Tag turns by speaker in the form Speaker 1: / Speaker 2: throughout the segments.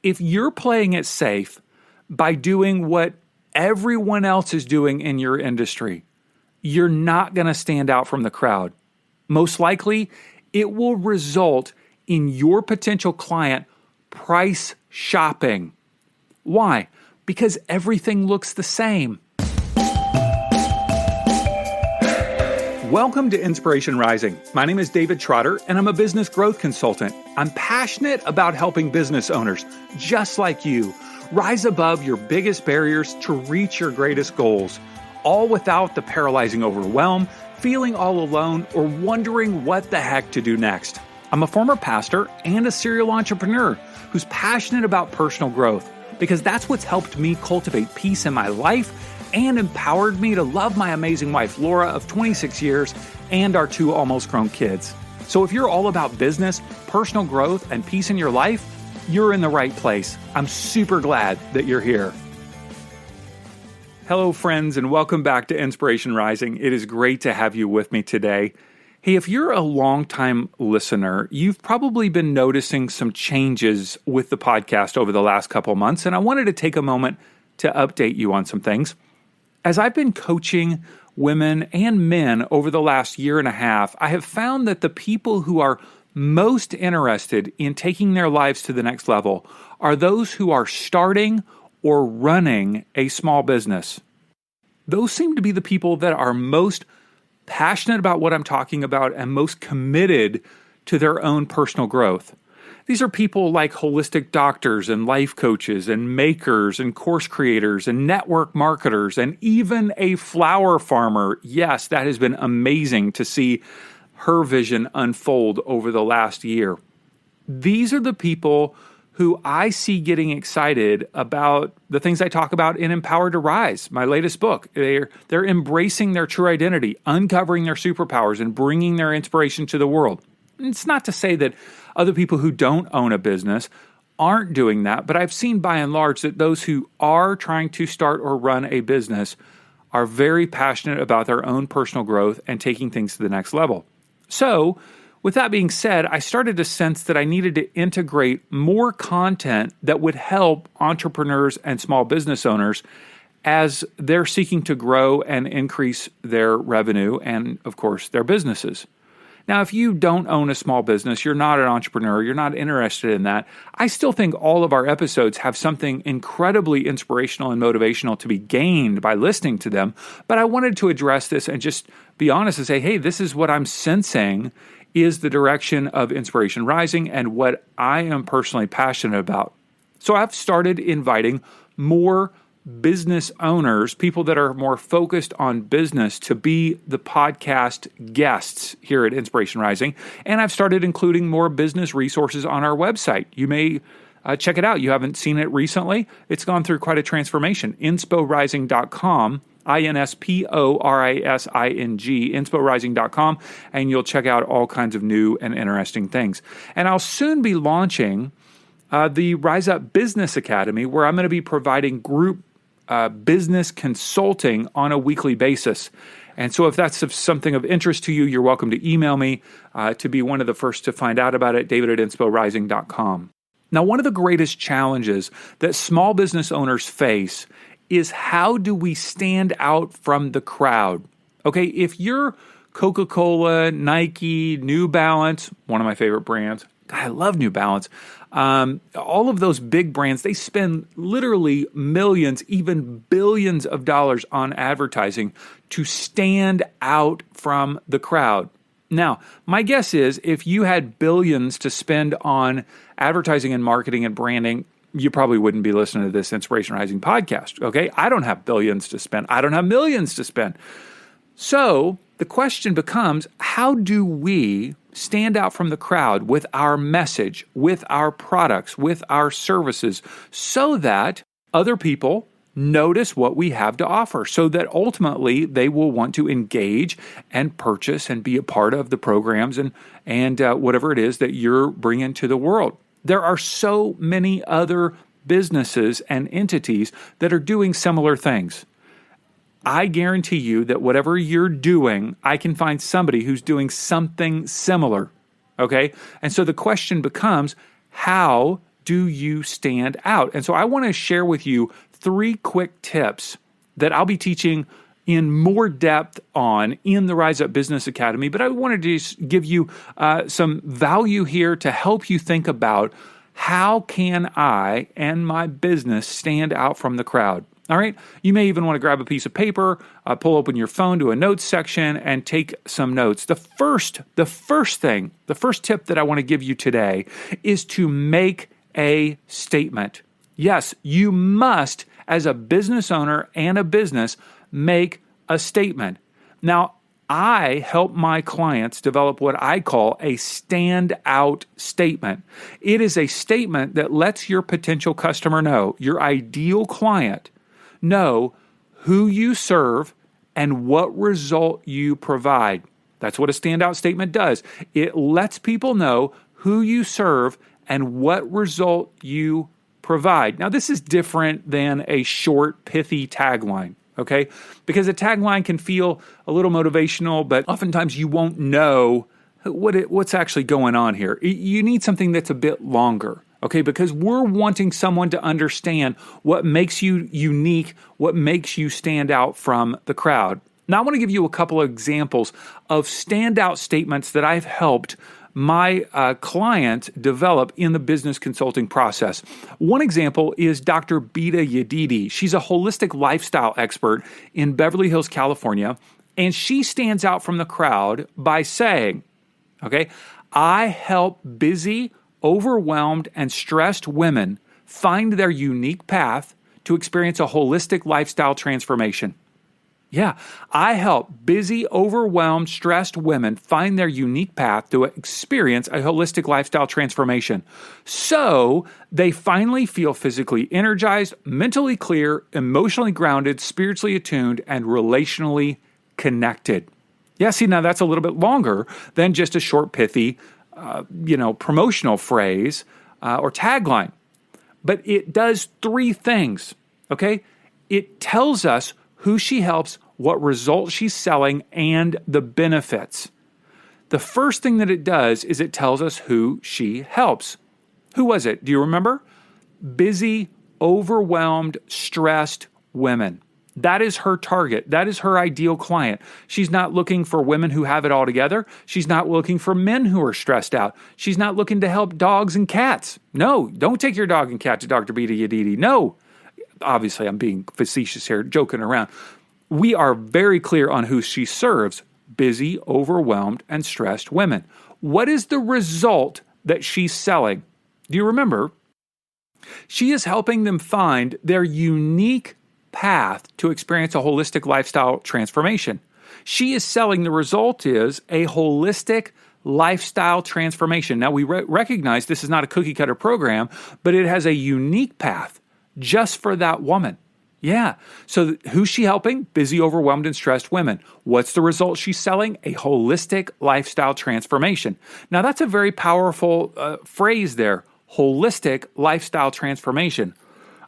Speaker 1: If you're playing it safe by doing what everyone else is doing in your industry, you're not going to stand out from the crowd. Most likely, it will result in your potential client price shopping. Why? Because everything looks the same. Welcome to Inspiration Rising. My name is David Trotter, and I'm a business growth consultant. I'm passionate about helping business owners, just like you, rise above your biggest barriers to reach your greatest goals, all without the paralyzing overwhelm, feeling all alone, or wondering what the heck to do next. I'm a former pastor and a serial entrepreneur who's passionate about personal growth because that's what's helped me cultivate peace in my life and empowered me to love my amazing wife, Laura, of 26 years, and our 2 almost grown kids. So if you're all about business, personal growth, and peace in your life, you're in the right place. I'm super glad that you're here. Hello, friends, and welcome back to Inspiration Rising. It is great to have you with me today. Hey, if you're a longtime listener, you've probably been noticing some changes with the podcast over the last couple months, and I wanted to take a moment to update you on some things. As I've been coaching women and men over the last year and a half, I have found that the people who are most interested in taking their lives to the next level are those who are starting or running a small business. Those seem to be the people that are most passionate about what I'm talking about and most committed to their own personal growth. These are people like holistic doctors and life coaches and makers and course creators and network marketers and even a flower farmer. Yes, that has been amazing to see her vision unfold over the last year. These are the people who I see getting excited about the things I talk about in Empowered to Rise, my latest book. They're embracing their true identity, uncovering their superpowers, and bringing their inspiration to the world. It's not to say that other people who don't own a business aren't doing that, but I've seen by and large that those who are trying to start or run a business are very passionate about their own personal growth and taking things to the next level. So, with that being said, I started to sense that I needed to integrate more content that would help entrepreneurs and small business owners as they're seeking to grow and increase their revenue and, of course, their businesses. Now, if you don't own a small business, you're not an entrepreneur, you're not interested in that, I still think all of our episodes have something incredibly inspirational and motivational to be gained by listening to them. But I wanted to address this and just be honest and say, hey, this is what I'm sensing is the direction of Inspiration Rising and what I am personally passionate about. So I've started inviting more business owners, people that are more focused on business, to be the podcast guests here at Inspiration Rising. And I've started including more business resources on our website. You may check it out. You haven't seen it recently. It's gone through quite a transformation. InspoRising.com, INSPORISING, InspoRising.com, and you'll check out all kinds of new and interesting things. And I'll soon be launching the Rise Up Business Academy, where I'm going to be providing group business consulting on a weekly basis. And so if that's something of interest to you, you're welcome to email me to be one of the first to find out about it, david@InspoRising.com. Now, one of the greatest challenges that small business owners face is how do we stand out from the crowd? Okay, if you're Coca-Cola, Nike, New Balance, one of my favorite brands, I love New Balance, all of those big brands, they spend literally millions, even billions of dollars on advertising to stand out from the crowd. Now, my guess is if you had billions to spend on advertising and marketing and branding, you probably wouldn't be listening to this Inspiration Rising podcast, okay? I don't have billions to spend. I don't have millions to spend. So the question becomes, how do we stand out from the crowd with our message, with our products, with our services, so that other people notice what we have to offer, so that ultimately they will want to engage and purchase and be a part of the programs and whatever it is that you're bringing to the world. There are so many other businesses and entities that are doing similar things. I guarantee you that whatever you're doing, I can find somebody who's doing something similar, okay? And so the question becomes, how do you stand out? And so I want to share with you 3 quick tips that I'll be teaching in more depth on in the Rise Up Business Academy, but I wanted to just give you some value here to help you think about how can I and my business stand out from the crowd. All right. You may even want to grab a piece of paper, pull open your phone to a notes section, and take some notes. The first tip that I want to give you today is to make a statement. Yes, you must, as a business owner and a business, make a statement. Now, I help my clients develop what I call a standout statement. It is a statement that lets your potential customer know, your ideal client, know who you serve and what result you provide. That's what a standout statement does. It lets people know who you serve and what result you provide. Now, this is different than a short, pithy tagline, okay? Because a tagline can feel a little motivational, but oftentimes you won't know what's actually going on here. You need something that's a bit longer. Okay, because we're wanting someone to understand what makes you unique, what makes you stand out from the crowd. Now, I want to give you a couple of examples of standout statements that I've helped my clients develop in the business consulting process. One example is Dr. Bita Yedidi. She's a holistic lifestyle expert in Beverly Hills, California, and she stands out from the crowd by saying, okay, I help busy, overwhelmed, and stressed women find their unique path to experience a holistic lifestyle transformation. Yeah, I help busy, overwhelmed, stressed women find their unique path to experience a holistic lifestyle transformation. So they finally feel physically energized, mentally clear, emotionally grounded, spiritually attuned, and relationally connected. Yeah, see, now that's a little bit longer than just a short, pithy promotional phrase or tagline. But it does 3 things, okay? It tells us who she helps, what results she's selling, and the benefits. The first thing that it does is it tells us who she helps. Who was it? Do you remember? Busy, overwhelmed, stressed women. That is her target. That is her ideal client. She's not looking for women who have it all together. She's not looking for men who are stressed out. She's not looking to help dogs and cats. No, don't take your dog and cat to Dr. Bita Yedidi. No. Obviously, I'm being facetious here, joking around. We are very clear on who she serves. Busy, overwhelmed, and stressed women. What is the result that she's selling? Do you remember? She is helping them find their unique path to experience a holistic lifestyle transformation. She is selling the result is a holistic lifestyle transformation. Now, we recognize this is not a cookie cutter program, but it has a unique path just for that woman. Yeah. So who's she helping? Busy, overwhelmed, and stressed women. What's the result she's selling? A holistic lifestyle transformation. Now, that's a very powerful phrase there, holistic lifestyle transformation.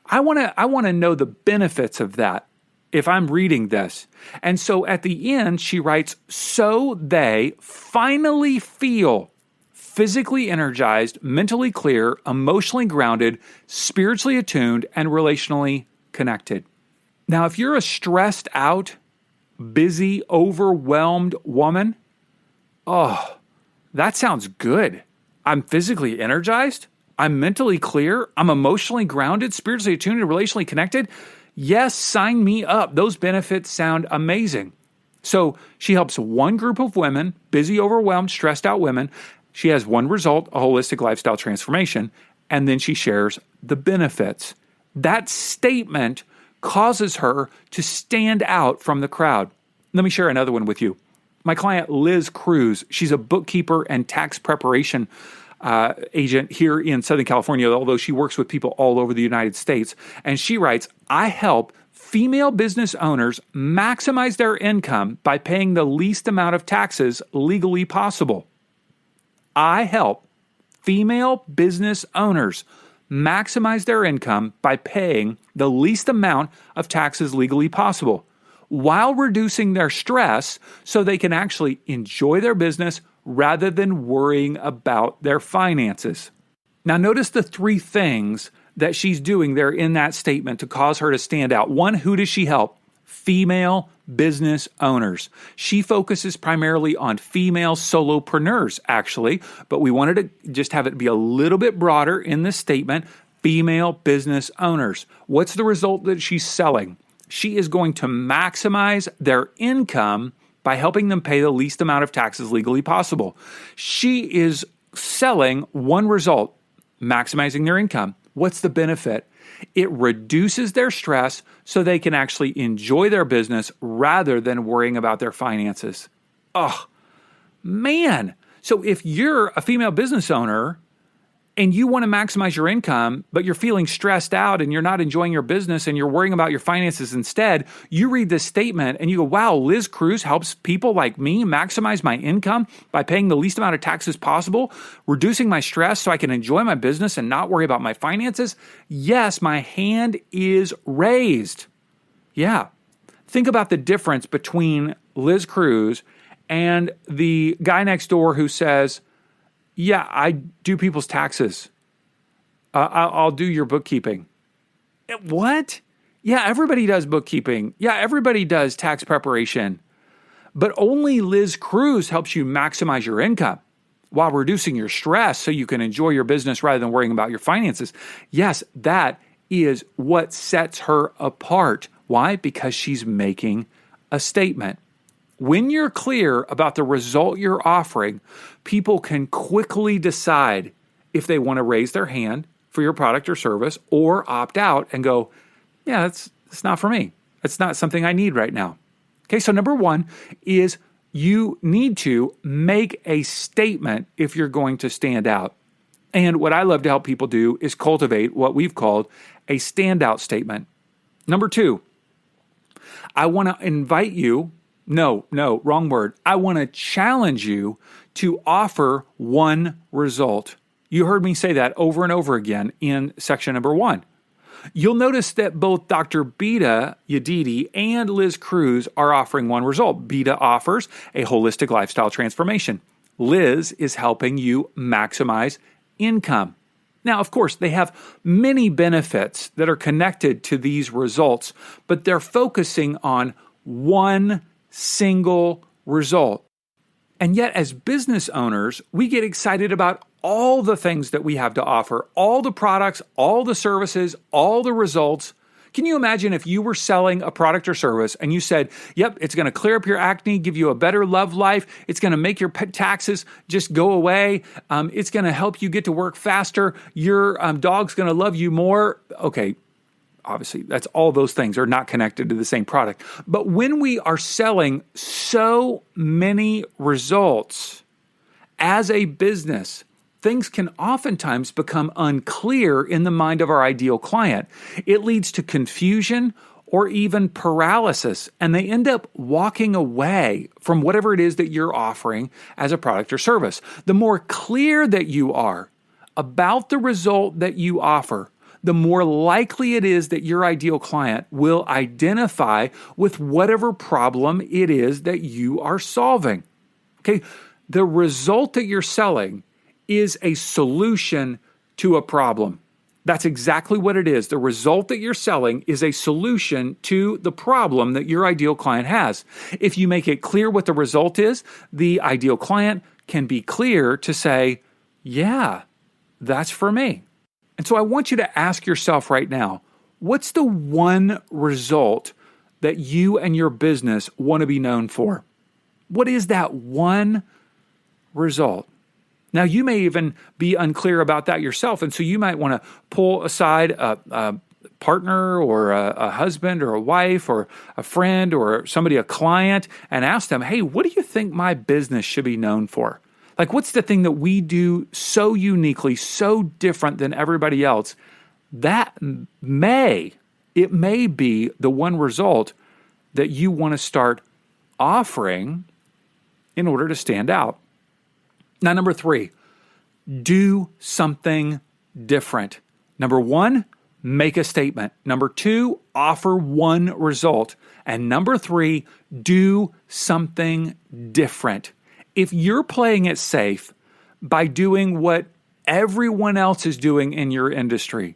Speaker 1: I want to know the benefits of that if I'm reading this. And so at the end, she writes, so they finally feel physically energized, mentally clear, emotionally grounded, spiritually attuned, and relationally connected. Now, if you're a stressed out, busy, overwhelmed woman, oh, that sounds good. I'm physically energized. I'm mentally clear. I'm emotionally grounded, spiritually attuned, and relationally connected. Yes, sign me up. Those benefits sound amazing. So she helps one group of women, busy, overwhelmed, stressed out women. She has one result, a holistic lifestyle transformation, and then she shares the benefits. That statement causes her to stand out from the crowd. Let me share another one with you. My client, Liz Cruz, she's a bookkeeper and tax preparation agent here in Southern California, although she works with people all over the United States. And she writes, I help female business owners maximize their income by paying the least amount of taxes legally possible. I help female business owners maximize their income by paying the least amount of taxes legally possible while reducing their stress so they can actually enjoy their business rather than worrying about their finances. Now, notice the three things that she's doing there in that statement to cause her to stand out. One, who does she help? Female business owners. She focuses primarily on female solopreneurs, actually, but we wanted to just have it be a little bit broader in this statement. Female business owners. What's the result that she's selling? She is going to maximize their income by helping them pay the least amount of taxes legally possible. She is selling one result, maximizing their income. What's the benefit? It reduces their stress so they can actually enjoy their business rather than worrying about their finances. Oh, man. So if you're a female business owner and you want to maximize your income, but you're feeling stressed out and you're not enjoying your business and you're worrying about your finances instead, you read this statement and you go, wow, Liz Cruz helps people like me maximize my income by paying the least amount of taxes possible, reducing my stress so I can enjoy my business and not worry about my finances. Yes, my hand is raised. Yeah. Think about the difference between Liz Cruz and the guy next door who says, yeah, I do people's taxes. I'll do your bookkeeping. What? Yeah, everybody does bookkeeping. Yeah, everybody does tax preparation. But only Liz Cruz helps you maximize your income while reducing your stress so you can enjoy your business rather than worrying about your finances. Yes, that is what sets her apart. Why? Because she's making a statement. When you're clear about the result you're offering, people can quickly decide if they want to raise their hand for your product or service or opt out and go, yeah, it's not for me. It's not something I need right now. Okay, so number one is you need to make a statement if you're going to stand out. And what I love to help people do is cultivate what we've called a standout statement. Number two, I want to invite you. No, wrong word. I want to challenge you to offer one result. You heard me say that over and over again in section number one. You'll notice that both Dr. Beta Yedidi and Liz Cruz are offering one result. Beta offers a holistic lifestyle transformation. Liz is helping you maximize income. Now, of course, they have many benefits that are connected to these results, but they're focusing on one single result. And yet, as business owners, we get excited about all the things that we have to offer, all the products, all the services, all the results. Can you imagine if you were selling a product or service and you said, yep, it's going to clear up your acne, give you a better love life, it's going to make your taxes just go away, it's going to help you get to work faster, your dog's going to love you more. Okay, obviously, that's all those things are not connected to the same product. But when we are selling so many results as a business, things can oftentimes become unclear in the mind of our ideal client. It leads to confusion or even paralysis, and they end up walking away from whatever it is that you're offering as a product or service. The more clear that you are about the result that you offer, the more likely it is that your ideal client will identify with whatever problem it is that you are solving. Okay, the result that you're selling is a solution to a problem. That's exactly what it is. The result that you're selling is a solution to the problem that your ideal client has. If you make it clear what the result is, the ideal client can be clear to say, yeah, that's for me. And so I want you to ask yourself right now, what's the one result that you and your business want to be known for? What is that one result? Now, you may even be unclear about that yourself, and so you might want to pull aside a partner or a husband or a wife or a friend or somebody, a client, and ask them, hey, what do you think my business should be known for? Like, what's the thing that we do so uniquely, so different than everybody else? That may be the one result that you want to start offering in order to stand out. Now, number three, do something different. Number one, make a statement. Number two, offer one result. And number three, do something different. If you're playing it safe by doing what everyone else is doing in your industry,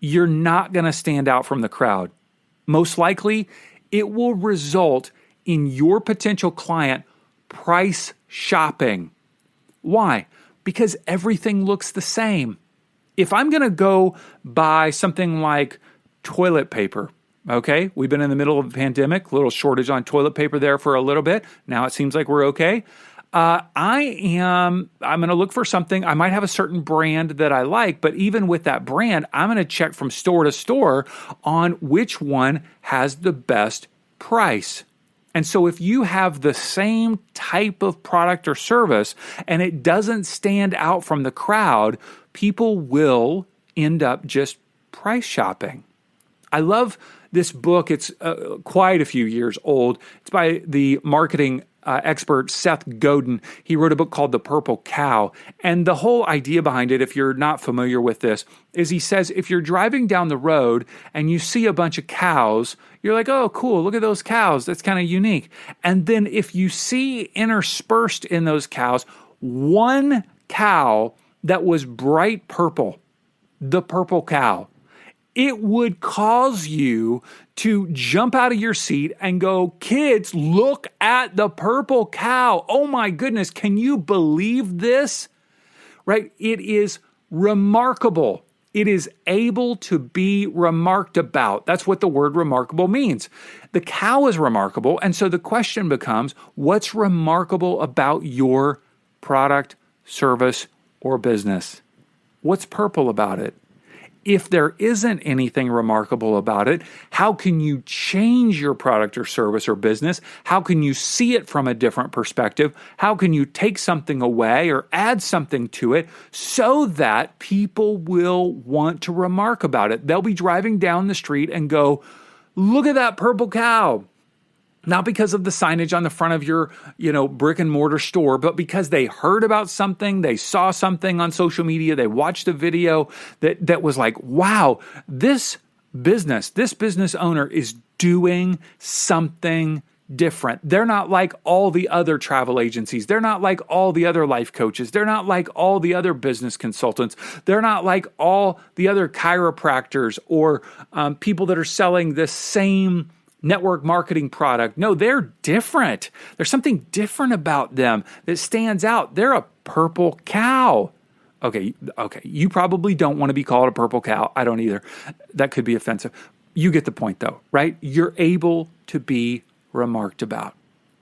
Speaker 1: you're not going to stand out from the crowd. Most likely, it will result in your potential client price shopping. Why? Because everything looks the same. If I'm going to go buy something like toilet paper, okay, we've been in the middle of a pandemic, a little shortage on toilet paper there for a little bit. Now it seems like we're okay. I'm going to look for something. I might have a certain brand that I like, but even with that brand, I'm going to check from store to store on which one has the best price. And so if you have the same type of product or service and it doesn't stand out from the crowd, people will end up just price shopping. I love this book. It's quite a few years old. It's by the marketing expert Seth Godin. He wrote a book called The Purple Cow. And the whole idea behind it, if you're not familiar with this, is he says if you're driving down the road and you see a bunch of cows, you're like, oh, cool, look at those cows. That's kind of unique. And then if you see interspersed in those cows, one cow that was bright purple, the purple cow, it would cause you to jump out of your seat and go, kids, look at the purple cow. Oh my goodness, can you believe this? Right? It is remarkable. It is able to be remarked about. That's what the word remarkable means. The cow is remarkable. And so the question becomes, what's remarkable about your product, service, or business? What's purple about it? If there isn't anything remarkable about it, how can you change your product or service or business? How can you see it from a different perspective? How can you take something away or add something to it so that people will want to remark about it? They'll be driving down the street and go, look at that purple cow. Not because of the signage on the front of your, brick and mortar store, but because they heard about something, they saw something on social media, they watched a video that was like, wow, this business owner is doing something different. They're not like all the other travel agencies. They're not like all the other life coaches. They're not like all the other business consultants. They're not like all the other chiropractors or people that are selling the same network marketing product. No, they're different. There's something different about them that stands out. They're a purple cow. Okay. You probably don't want to be called a purple cow. I don't either. That could be offensive. You get the point though, right? You're able to be remarked about.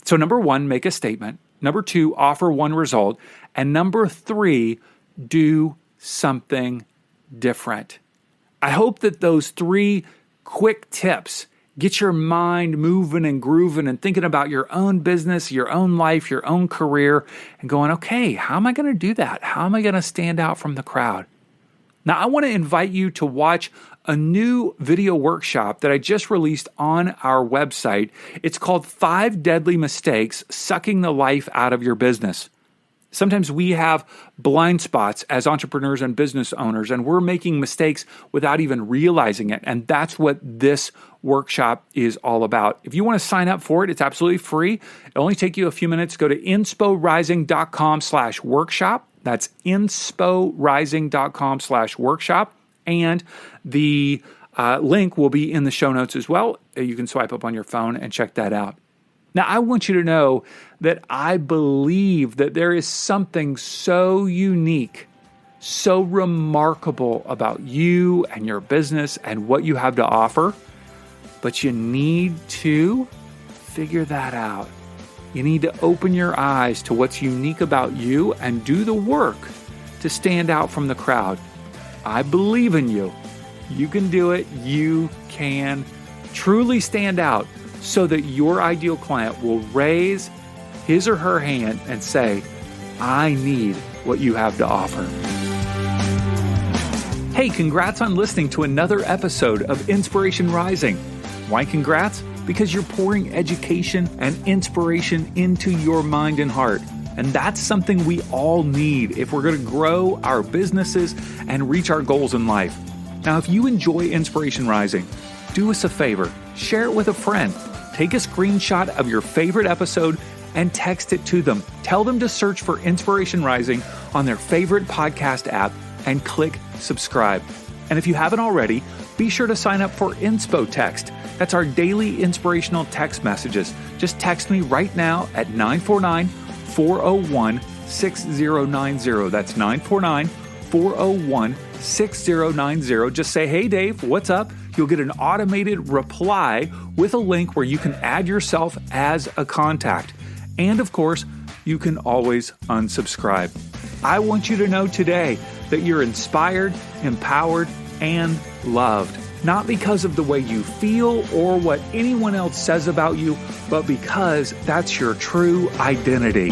Speaker 1: So number 1, make a statement. Number 2, offer one result. And number 3, do something different. I hope that those 3 quick tips get your mind moving and grooving and thinking about your own business, your own life, your own career, and going, okay, how am I going to do that? How am I going to stand out from the crowd? Now, I want to invite you to watch a new video workshop that I just released on our website. It's called 5 Deadly Mistakes Sucking the Life Out of Your Business. Sometimes we have blind spots as entrepreneurs and business owners, and we're making mistakes without even realizing it. And that's what this workshop is all about. If you want to sign up for it, it's absolutely free. It'll only take you a few minutes. Go to InspoRising.com/workshop. That's InspoRising.com/workshop. And the link will be in the show notes as well. You can swipe up on your phone and check that out. Now, I want you to know that I believe that there is something so unique, so remarkable about you and your business and what you have to offer, but you need to figure that out. You need to open your eyes to what's unique about you and do the work to stand out from the crowd. I believe in you. You can do it. You can truly stand out so that your ideal client will raise his or her hand and say, I need what you have to offer. Hey, congrats on listening to another episode of Inspiration Rising. Why congrats? Because you're pouring education and inspiration into your mind and heart. And that's something we all need if we're going to grow our businesses and reach our goals in life. Now, if you enjoy Inspiration Rising, do us a favor, share it with a friend. Take a screenshot of your favorite episode and text it to them. Tell them to search for Inspiration Rising on their favorite podcast app and click subscribe. And if you haven't already, be sure to sign up for InspoText. That's our daily inspirational text messages. Just text me right now at 949-401-6090. That's 949-401-6090. Just say, hey, Dave, what's up? You'll get an automated reply with a link where you can add yourself as a contact. And of course, you can always unsubscribe. I want you to know today that you're inspired, empowered, and loved. Not because of the way you feel or what anyone else says about you, but because that's your true identity.